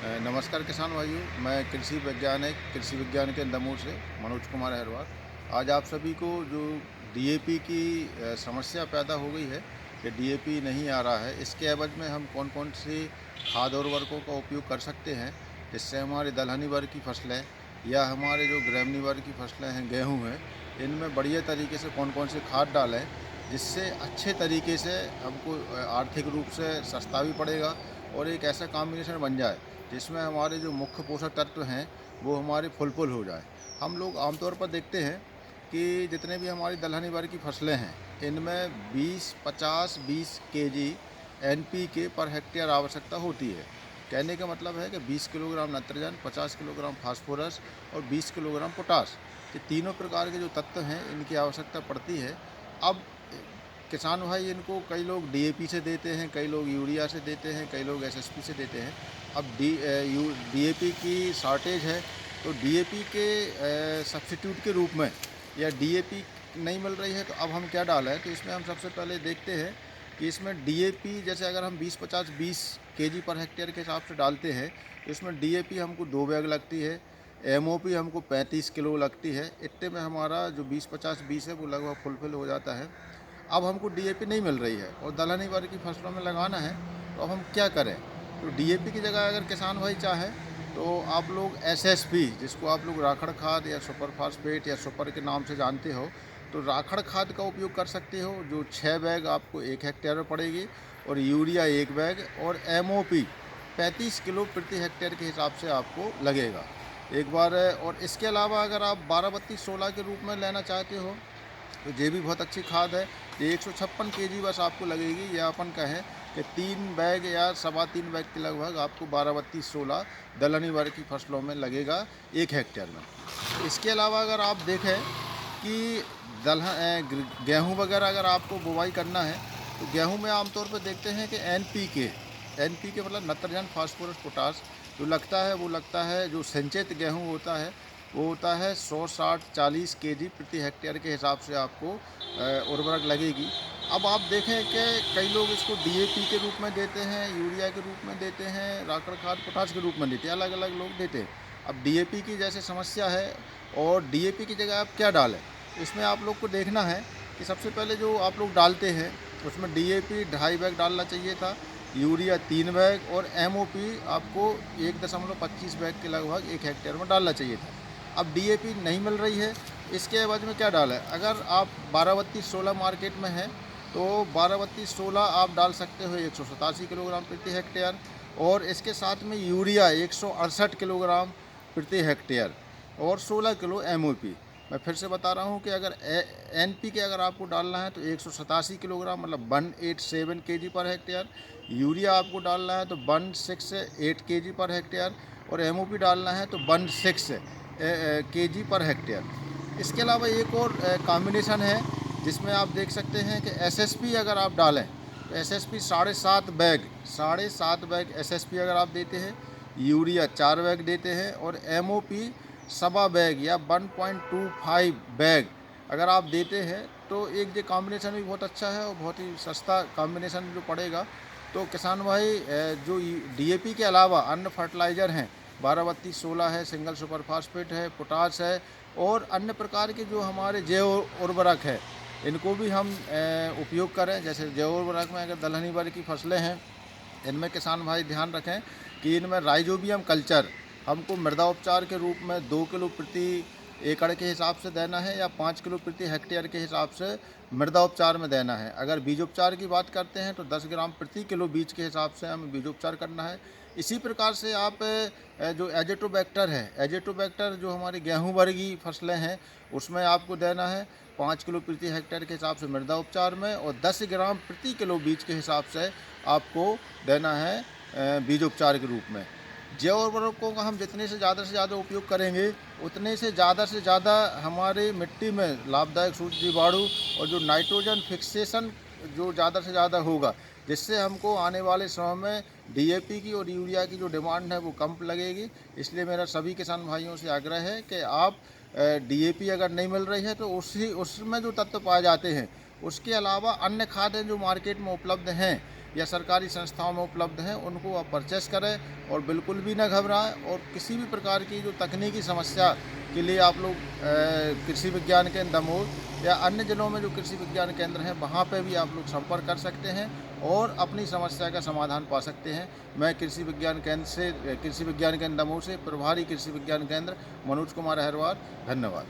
नमस्कार किसान भाइयों, मैं कृषि विज्ञान केंद्र दमोह से मनोज कुमार अहरवाल। आज आप सभी को जो डीएपी की समस्या पैदा हो गई है कि डीएपी नहीं आ रहा है, इसके एवज में हम कौन कौन सी खाद और उर्वरकों का उपयोग कर सकते हैं जिससे हमारे दलहनी वर्ग की फसलें या हमारे जो ग्रामीणी वर्ग की फसलें हैं, गेहूँ हैं, इनमें बढ़िया तरीके से कौन कौन सी खाद डालें जिससे अच्छे तरीके से हमको आर्थिक रूप से सस्ता भी पड़ेगा और एक ऐसा कॉम्बिनेशन बन जाए जिसमें हमारे जो मुख्य पोषक तत्व हैं वो हमारे फुलफिल हो जाए। हम लोग आमतौर पर देखते हैं कि जितने भी हमारी दलहनी वर्ग की फसलें हैं, इनमें 20-50-20 केजी एनपीके पर हेक्टेयर आवश्यकता होती है। कहने का मतलब है कि 20 किलोग्राम नाइट्रोजन, 50 किलोग्राम फास्फोरस और 20 किलोग्राम पोटास, ये तीनों प्रकार के जो तत्व हैं इनकी आवश्यकता पड़ती है। अब किसान भाई इनको कई लोग डीएपी से देते हैं, कई लोग यूरिया से देते हैं, कई लोग एसएसपी से देते हैं। अब डीएपी की शॉर्टेज है, तो डीएपी के सब्स्टिट्यूट के रूप में या डीएपी नहीं मिल रही है तो अब हम क्या डालें। तो इसमें हम सबसे पहले देखते हैं कि इसमें डीएपी जैसे अगर हम 20-50-20 केजी पर हेक्टेयर के हिसाब से डालते हैं तो इसमें डीएपी हमको 2 बैग लगती है, एमओपी हमको 35 किलो लगती है। इतने में हमारा जो 20-50-20 है वो लगभग फुलफिल हो जाता है। अब हमको डीएपी नहीं मिल रही है और दलहनी वर्ग की फसलों में लगाना है, तो अब हम क्या करें। तो डीएपी की जगह अगर किसान भाई चाहें तो आप लोग एसएसपी, जिसको आप लोग राखड़ खाद या सुपर फास्फेट या सुपर के नाम से जानते हो, तो राखड़ खाद का उपयोग कर सकते हो जो 6 बैग आपको 1 हेक्टेयर में पड़ेगी, और यूरिया 1 बैग, और एमओपी 35 किलो प्रति हेक्टेयर के हिसाब से आपको लगेगा एक बार। और इसके अलावा अगर आप 12-32-16 के रूप में लेना चाहते हो तो ये भी बहुत अच्छी खाद है। ये 156 केजी बस आपको लगेगी, या अपन कहें कि 3 बैग या 3.25 बैग के लगभग आपको 12-32-16 दलहनी वर्ग की फसलों में लगेगा 1 हेक्टेयर में। इसके अलावा अगर आप देखें कि गेहूँ वगैरह अगर आपको बुवाई करना है तो गेहूँ में आमतौर पर देखते हैं कि एनपीके मतलब नाइट्रोजन फास्फोरस पोटास जो लगता है, वो लगता है जो संचित गेहूँ होता है वो होता है 100-60-40 केजी प्रति हेक्टेयर के हिसाब से आपको उर्वरक लगेगी। अब आप देखें कि कई लोग इसको डीएपी के रूप में देते हैं, यूरिया के रूप में देते हैं, राखड़ खाद पोटाश के रूप में देते हैं, अलग अलग लोग देते हैं। अब डीएपी की जैसे समस्या है और डीएपी की जगह आप क्या डालें, इसमें आप लोग को देखना है कि सबसे पहले जो आप लोग डालते हैं उसमें डीएपी 2.5 बैग डालना चाहिए था, यूरिया 3 बैग, और एमओपी आपको 1.25 बैग के लगभग 1 हेक्टेयर में डालना चाहिए था। अब डीएपी नहीं मिल रही है, इसके एवज में क्या डालें। अगर आप 12-32-16 मार्केट में है तो 12-32-16 आप डाल सकते हो 187 किलोग्राम प्रति हेक्टेयर, और इसके साथ में यूरिया 168 किलोग्राम प्रति हेक्टेयर, और 16 किलो एमओपी। मैं फिर से बता रहा हूँ कि अगर एनपीके अगर आपको डालना है तो 187 किलोग्राम मतलब 187 केजी पर हेक्टेयर, यूरिया आपको डालना है तो 168 केजी पर हेक्टेयर, और एमओपी डालना है तो 16 केजी पर हेक्टेयर। इसके अलावा एक और कॉम्बिनेशन है जिसमें आप देख सकते हैं कि एसएसपी अगर आप डालें तो एसएसपी 7.5 बैग एसएसपी अगर आप देते हैं, यूरिया 4 बैग देते हैं, और एमओपी 1.25 बैग या 1.25 बैग अगर आप देते हैं तो एक ये कॉम्बिनेशन भी बहुत अच्छा है और बहुत ही सस्ता कॉम्बिनेशन जो पड़ेगा। तो किसान भाई जो डीएपी के अलावा अन्य फर्टिलाइज़र हैं, 12-32-16 है, सिंगल सुपर फास्फेट है, पोटास है, और अन्य प्रकार के जो हमारे जैव उर्वरक है इनको भी हम उपयोग करें। जैसे जैव उर्वरक में अगर दलहनी वर्ग की फसलें हैं, इनमें किसान भाई ध्यान रखें कि इनमें राइजोबियम कल्चर हमको मृदा उपचार के रूप में 2 किलो प्रति एकड़ के हिसाब से देना है, या 5 किलो प्रति हेक्टेयर के हिसाब से मृदा उपचार में देना है। अगर बीजोपचार की बात करते हैं तो 10 ग्राम प्रति किलो बीज के हिसाब से हमें बीजोपचार करना है। इसी प्रकार से आप जो एजेटोबैक्टर जो हमारी गेहूँ वर्गी फसलें हैं उसमें आपको देना है 5 किलो प्रति हेक्टेयर के हिसाब से मृदा उपचार में, और 10 ग्राम प्रति किलो बीज के हिसाब से आपको देना है बीजोपचार के रूप में। जैव उर्वरकों का हम जितने से ज़्यादा उपयोग करेंगे उतने से ज़्यादा हमारे मिट्टी में लाभदायक सूक्ष्म जीवाणु और जो नाइट्रोजन फिक्सेशन जो ज़्यादा से ज़्यादा होगा, जिससे हमको आने वाले समय में डीएपी की और यूरिया की जो डिमांड है वो कम लगेगी। इसलिए मेरा सभी किसान भाइयों से आग्रह है कि आप डीएपी अगर नहीं मिल रही है तो उसमें जो तत्व पाए जाते हैं उसके अलावा अन्य खाद हैं जो मार्केट में उपलब्ध हैं, या सरकारी संस्थाओं में उपलब्ध हैं उनको आप परचेस करें और बिल्कुल भी ना घबराएं। और किसी भी प्रकार की जो तकनीकी समस्या के लिए आप लोग कृषि विज्ञान केंद्र दमोह या अन्य जिलों में जो कृषि विज्ञान केंद्र हैं वहाँ पे भी आप लोग संपर्क कर सकते हैं और अपनी समस्या का समाधान पा सकते हैं। मैं कृषि विज्ञान केंद्र दमोह से प्रभारी कृषि विज्ञान केंद्र मनोज कुमार अहिरवार, धन्यवाद।